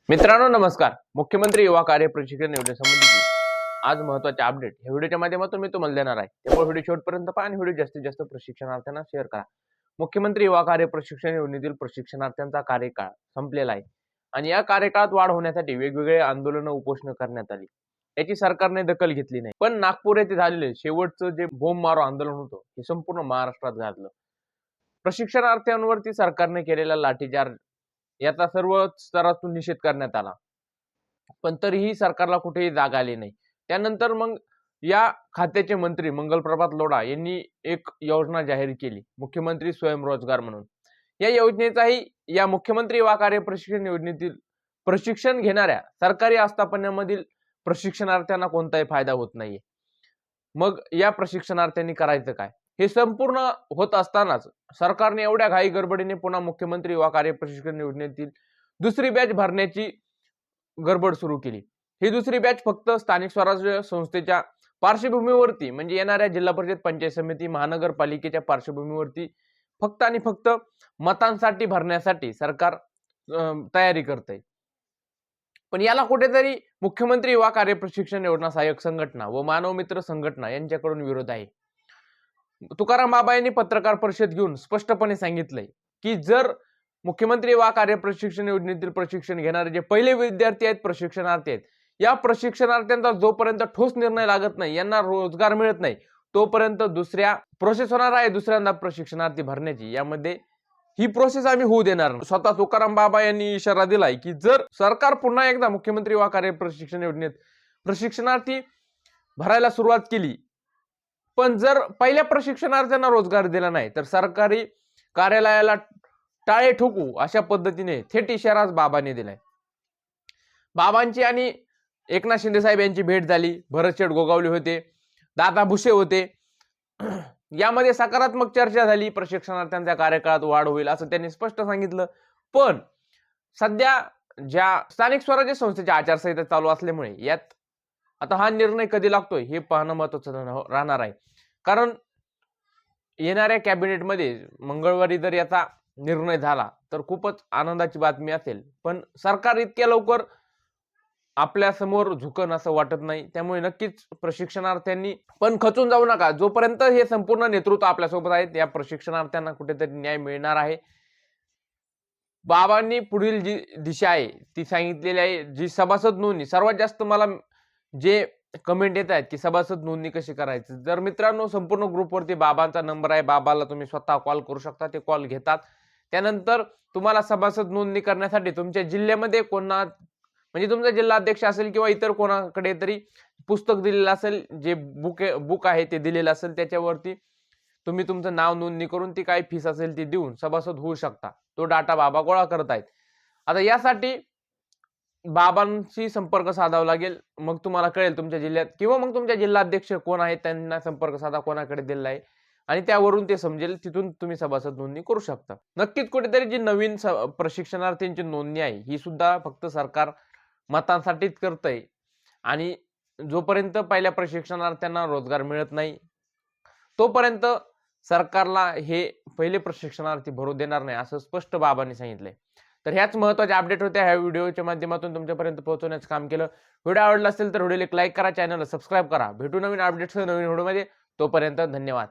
मित्रांनो नमस्कार. मुख्यमंत्री युवा कार्य प्रशिक्षण योजनेसंबंधी आज महत्त्वाचे अपडेट या व्हिडिओच्या माध्यमातून मी तुम्हाला देणार आहे. त्यामुळे व्हिडिओ शेवटपर्यंत पहा आणि व्हिडिओ जास्तीत जास्त प्रशिक्षणार्थ्यांना शेअर करा. मुख्यमंत्री युवा कार्य प्रशिक्षण योजनेतील प्रशिक्षणार्थ्यांचा कार्यकाळ संपलेला आहे आणि या कार्यकाळात वाढ होण्यासाठी वेगवेगळे आंदोलनं उपोषण करण्यात आली. याची सरकारने दखल घेतली नाही. पण नागपूर येथे झालेले शेवटचं जे बोंब मारो आंदोलन होतं हे संपूर्ण महाराष्ट्रात गाजलं. प्रशिक्षणार्थ्यांवरती सरकारने केलेला लाठीचार्ज याचा सर्व स्तरातून निषेध करण्यात आला. पण तरीही सरकारला कुठेही जाग आली नाही. त्यानंतर मग या खात्याचे मंत्री मंगलप्रभात लोढा यांनी एक योजना जाहीर केली, मुख्यमंत्री स्वयंरोजगार म्हणून. या योजनेचाही या मुख्यमंत्री युवा कार्य प्रशिक्षण योजनेतील प्रशिक्षण घेणाऱ्या सरकारी आस्थापनांमधील प्रशिक्षणार्थ्यांना कोणताही फायदा होत नाहीये. मग या प्रशिक्षणार्थ्यांनी करायचं काय? हे संपूर्ण होत असतानाच सरकारने एवढ्या घाई गडबडीने पुन्हा मुख्यमंत्री युवा कार्य प्रशिक्षण योजनेतील दुसरी बॅच भरण्याची गडबड सुरू केली. ही दुसरी बॅच फक्त स्थानिक स्वराज्य संस्थेच्या पार्श्वभूमीवरती म्हणजे येणाऱ्या जिल्हा परिषद, पंचायत समिती, महानगरपालिकेच्या पार्श्वभूमीवरती फक्त आणि फक्त मतांसाठी भरण्यासाठी सरकार तयारी करते. पण याला कुठेतरी मुख्यमंत्री युवा कार्य प्रशिक्षण योजना सहाय्यक संघटना व मानव मित्र संघटना यांच्याकडून विरोध आहे. तुकाराम बाबा यांनी पत्रकार परिषद घेऊन स्पष्टपणे सांगितलंय की जर मुख्यमंत्री युवा कार्य प्रशिक्षण योजनेतील प्रशिक्षण घेणारे जे पहिले विद्यार्थी आहेत, प्रशिक्षणार्थी आहेत, या प्रशिक्षणार्थ्यांचा जोपर्यंत ठोस निर्णय लागत नाही, यांना रोजगार मिळत नाही, तोपर्यंत दुसऱ्या प्रोसेस होणार आहे दुसऱ्यांदा प्रशिक्षणार्थी भरण्याची. यामध्ये ही प्रोसेस आम्ही होऊ देणार नाही. स्वतः तुकाराम बाबा यांनी इशारा दिलाय की जर सरकार पुन्हा एकदा मुख्यमंत्री युवा कार्य प्रशिक्षण योजनेत प्रशिक्षणार्थी भरायला सुरुवात केली, पण जर पहिल्या प्रशिक्षणार्थ्यांना रोजगार दिला नाही तर सरकारी कार्यालयाला टाळे ठोकू अशा पद्धतीने थेट इशाराच बाबांनी दिलाय. बाबांची आणि एकनाथ शिंदे साहेब यांची भेट झाली. भरतशेठ गोगावले होते, दादा भुसे होते. यामध्ये सकारात्मक चर्चा झाली. प्रशिक्षणार्थ्यांच्या कार्यकाळात वाढ होईल असं त्यांनी स्पष्ट सांगितलं. पण सध्या ज्या स्थानिक स्वराज्य संस्थेच्या आचारसंहिता चालू असल्यामुळे यात आता हा निर्णय कधी लागतोय हे पाहणं महत्त्वाचं राहणार आहे. कारण येणाऱ्या कॅबिनेटमध्ये मंगळवारी जर याचा निर्णय झाला तर खूपच आनंदाची बातमी असेल. पण सरकार इतक्या लवकर आपल्या समोर झुकन असं वाटत नाही. त्यामुळे नक्कीच प्रशिक्षणार्थ्यांनी पण खचून जाऊ नका. जोपर्यंत हे संपूर्ण नेतृत्व आपल्यासोबत आहेत या प्रशिक्षणार्थ्यांना कुठेतरी न्याय मिळणार आहे. बाबांनी पुढील जी दिशा आहे ती सांगितलेली आहे. जी सभासद नोंदणी, सर्वात जास्त मला जे कमेंट येत आहेत की सभासद नोंदणी कशी करायची. जर मित्रांनो संपूर्ण ग्रुपवरती बाबांचा नंबर आहे, बाबाला तुम्ही स्वतः कॉल करू शकता. ते कॉल घेतात. त्यानंतर तुम्हाला सभासद नोंदणी करण्यासाठी तुमच्या जिल्ह्यामध्ये कोणा म्हणजे तुमचा जिल्हा अध्यक्ष असेल किंवा इतर कोणाकडे तरी पुस्तक दिलेलं असेल, जे बुक आहे ते दिलेलं असेल, त्याच्यावरती तुम्ही तुमचं नाव नोंदणी करून ती काय फीस असेल ती देऊन सभासद होऊ शकता. तो डाटा बाबा गोळा करत आहेत. आता यासाठी बाबांशी संपर्क साधावा लागेल. मग तुम्हाला कळेल तुमच्या जिल्ह्यात किंवा मग तुमच्या जिल्हा अध्यक्ष कोण आहेत त्यांना संपर्क साधा, कोणाकडे दिलेला आहे आणि त्यावरून ते समजेल. तिथून तुम्ही सभासद नोंदणी करू शकता. नक्कीच कुठेतरी जी नवीन प्रशिक्षणार्थींची नोंदणी आहे ही सुद्धा फक्त सरकार मतांसाठीच करतंय आणि जोपर्यंत पहिल्या प्रशिक्षणार्थ्यांना रोजगार मिळत नाही तोपर्यंत सरकारला हे पहिले प्रशिक्षणार्थी भरू देणार नाही असं स्पष्ट बाबांनी सांगितलंय. तर ह्याच महत्त्वाच्या अपडेट होत्या. ह्या व्हिडिओच्या माध्यमातून तुमच्यापर्यंत पोहोचवण्याचं काम केलं. व्हिडिओ आवडला असेल तर व्हिडिओला एक लाईक करा, चॅनलला सबस्क्राईब करा. भेटू नवीन अपडेट्स नवीन व्हिडिओमध्ये. तोपर्यंत धन्यवाद.